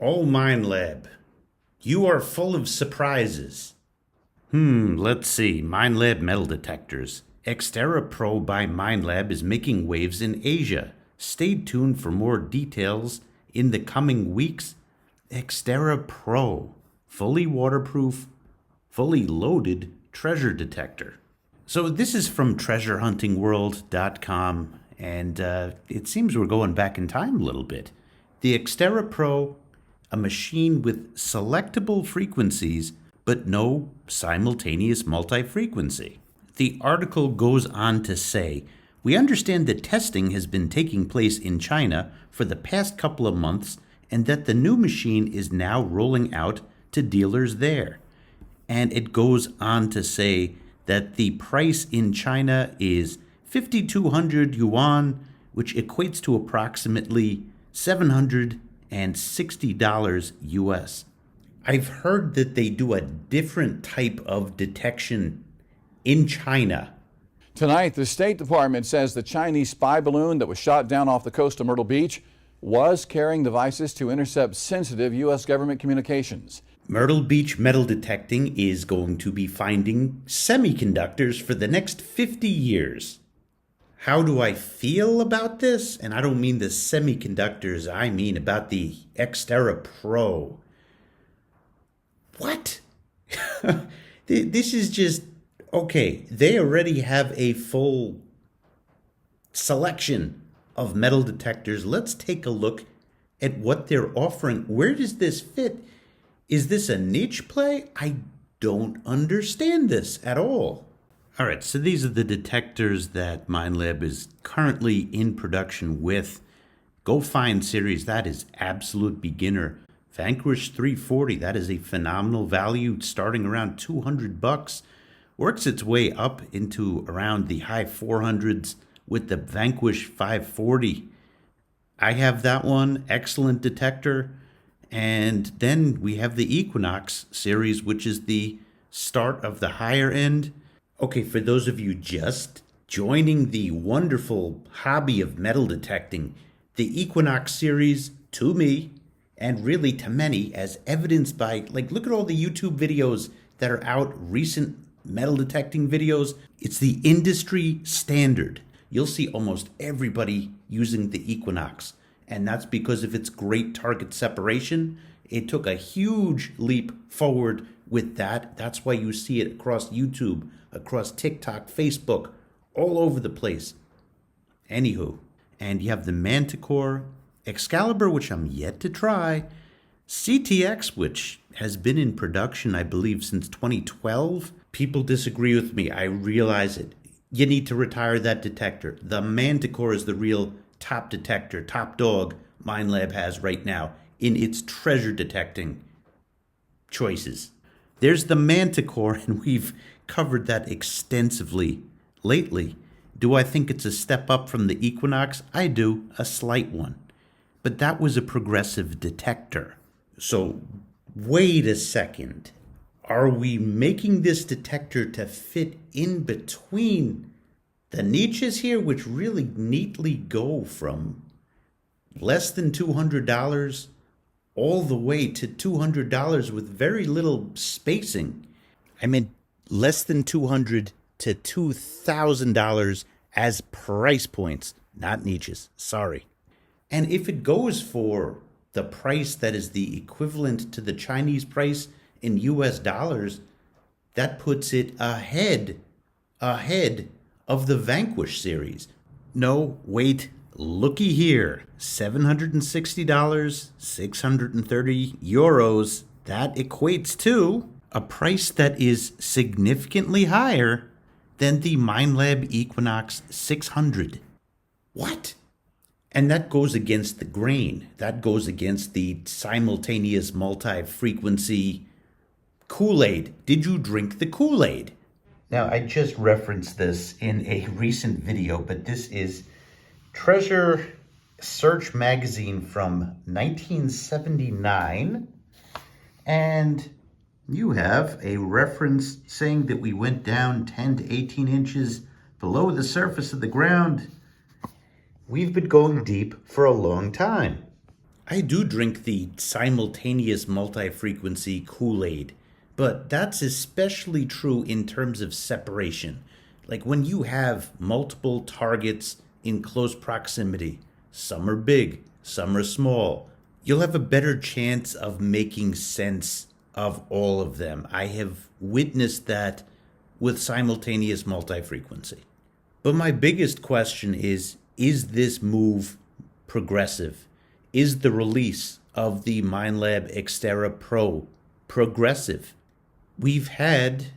Oh, Minelab, you are full of surprises. Let's see. Minelab metal detectors. Xterra Pro by Minelab is making waves in Asia. Stay tuned for more details in the coming weeks. Xterra Pro, fully waterproof, fully loaded treasure detector. So this is from treasurehuntingworld.com, and it seems we're going back in time a little bit. The Xterra Pro, a machine with selectable frequencies, but no simultaneous multi-frequency. The article goes on to say, we understand that testing has been taking place in China for the past couple of months and that the new machine is now rolling out to dealers there. And it goes on to say that the price in China is 5,200 yuan, which equates to approximately $760 US. I've heard that they do a different type of detection in China. Tonight, the State Department says the Chinese spy balloon that was shot down off the coast of Myrtle Beach was carrying devices to intercept sensitive U.S. government communications. Myrtle Beach Metal Detecting is going to be finding semiconductors for the next 50 years. How do I feel about this? And I don't mean the semiconductors, I mean about the Xterra Pro. What? This is just, okay, they already have a full selection of metal detectors. Let's take a look at what they're offering. Where does this fit? Is this a niche play? I don't understand this at all. All right, so these are the detectors that Minelab is currently in production with. Go Find series, that is absolute beginner. Vanquish 340, that is a phenomenal value starting around $200. Works its way up into around the high 400s with the Vanquish 540. I have that one, excellent detector. And then we have the Equinox series, which is the start of the higher end. Okay, for those of you just joining the wonderful hobby of metal detecting, the Equinox series, to me, and really to many, as evidenced by, look at all the YouTube videos that are out, recent metal detecting videos. It's the industry standard. You'll see almost everybody using the Equinox. And that's because of its great target separation. It took a huge leap forward with that. That's why you see it across YouTube, across TikTok, Facebook, all over the place. Anywho, and you have the Manticore, Excalibur, which I'm yet to try, CTX, which has been in production, I believe, since 2012. People disagree with me. I realize it. You need to retire that detector. The Manticore is the real top detector, top dog Minelab has right now in its treasure detecting choices. There's the Manticore, and we've covered that extensively lately. Do I think it's a step up from the Equinox? I do, a slight one. But that was a progressive detector. So wait a second. Are we making this detector to fit in between the niches here, which really neatly go from less than $200 all the way to $200 with very little spacing? I meant less than $200 to $2,000 as price points, not niches. Sorry. And if it goes for the price that is the equivalent to the Chinese price in US dollars, that puts it ahead of the Vanquish series. No, wait, looky here. $760, 630 euros. That equates to a price that is significantly higher than the Minelab Equinox 600. What? And that goes against the grain. That goes against the simultaneous multi-frequency Kool-Aid. Did you drink the Kool-Aid? Now, I just referenced this in a recent video, but this is Treasure Search magazine from 1979. And you have a reference saying that we went down 10 to 18 inches below the surface of the ground. We've been going deep for a long time. I do drink the simultaneous multi-frequency Kool-Aid, but that's especially true in terms of separation. Like when you have multiple targets in close proximity, some are big, some are small, you'll have a better chance of making sense of all of them. I have witnessed that with simultaneous multi-frequency. But my biggest question is this move progressive? Is the release of the Minelab Xterra Pro progressive? We've had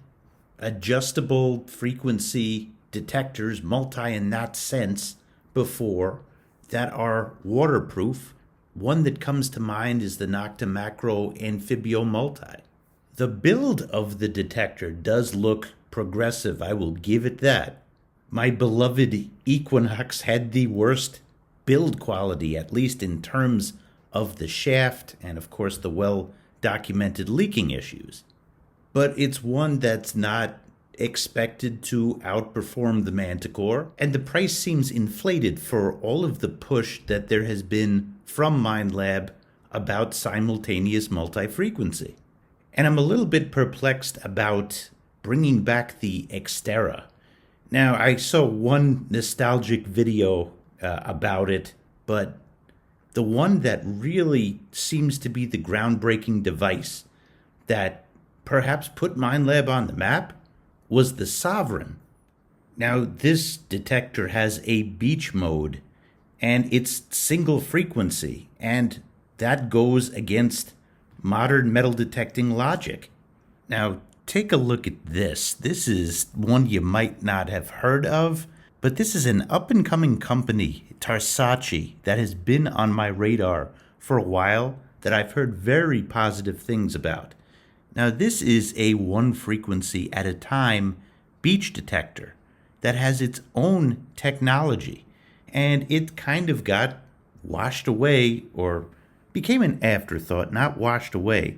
adjustable frequency detectors, multi in that sense, before that are waterproof. One that comes to mind is the Nocta Macro Amphibio Multi. The build of the detector does look progressive, I will give it that. My beloved Equinox had the worst build quality, at least in terms of the shaft and, of course, the well-documented leaking issues. But it's one that's not expected to outperform the Manticore, and the price seems inflated for all of the push that there has been from Minelab about simultaneous multi-frequency. And I'm a little bit perplexed about bringing back the Xterra. Now, I saw one nostalgic video about it, but the one that really seems to be the groundbreaking device that perhaps put Minelab on the map was the Sovereign. Now, this detector has a beach mode, and it's single frequency, and that goes against modern metal detecting logic. Now, take a look at this. This is one you might not have heard of, but this is an up-and-coming company, Tarsace, that has been on my radar for a while, that I've heard very positive things about. Now, this is a one frequency at a time beach detector that has its own technology, and it kind of got washed away, or became an afterthought, not washed away,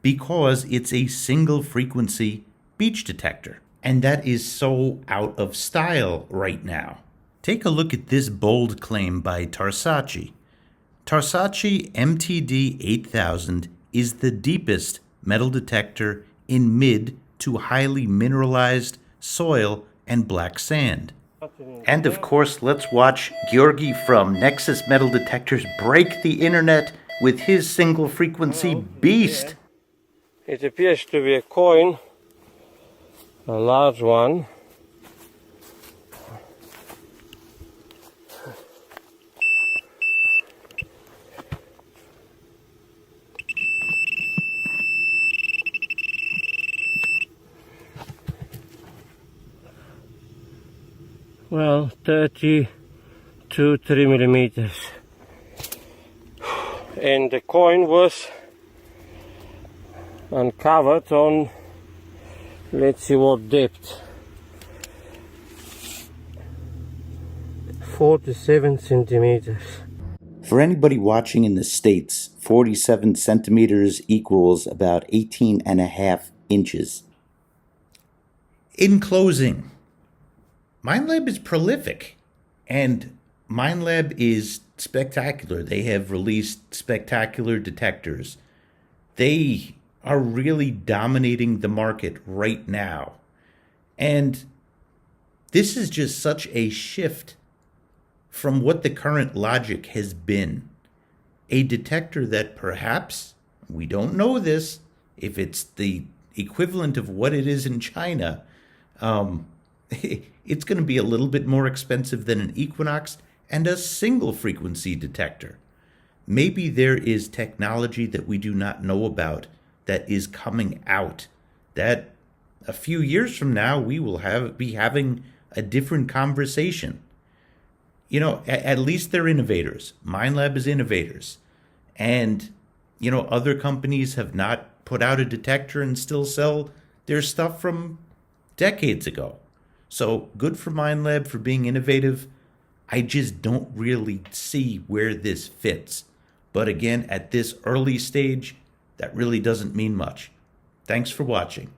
because it's a single frequency beach detector. And that is so out of style right now. Take a look at this bold claim by Tarsace. Tarsace MTD 8000 is the deepest metal detector in mid to highly mineralized soil and black sand. And of course, let's watch Georgi from Nexus Metal Detectors break the internet with his single frequency beast. It appears to be a coin, a large one. Well, 32-3 millimeters, and the coin was uncovered on, let's see what depth, 47 centimeters. For anybody watching in the States, 47 centimeters equals about 18.5 inches. In closing, Minelab is prolific, and Minelab is spectacular. They have released spectacular detectors. They are really dominating the market right now. And this is just such a shift from what the current logic has been. A detector that perhaps, we don't know this, if it's the equivalent of what it is in China, it's going to be a little bit more expensive than an Equinox and a single frequency detector. Maybe there is technology that we do not know about that is coming out, that a few years from now we will be having a different conversation. You know, at least they're innovators. Minelab is innovators. And, you know, other companies have not put out a detector and still sell their stuff from decades ago. So good for Minelab for being innovative. I just don't really see where this fits. But again, at this early stage, that really doesn't mean much. Thanks for watching.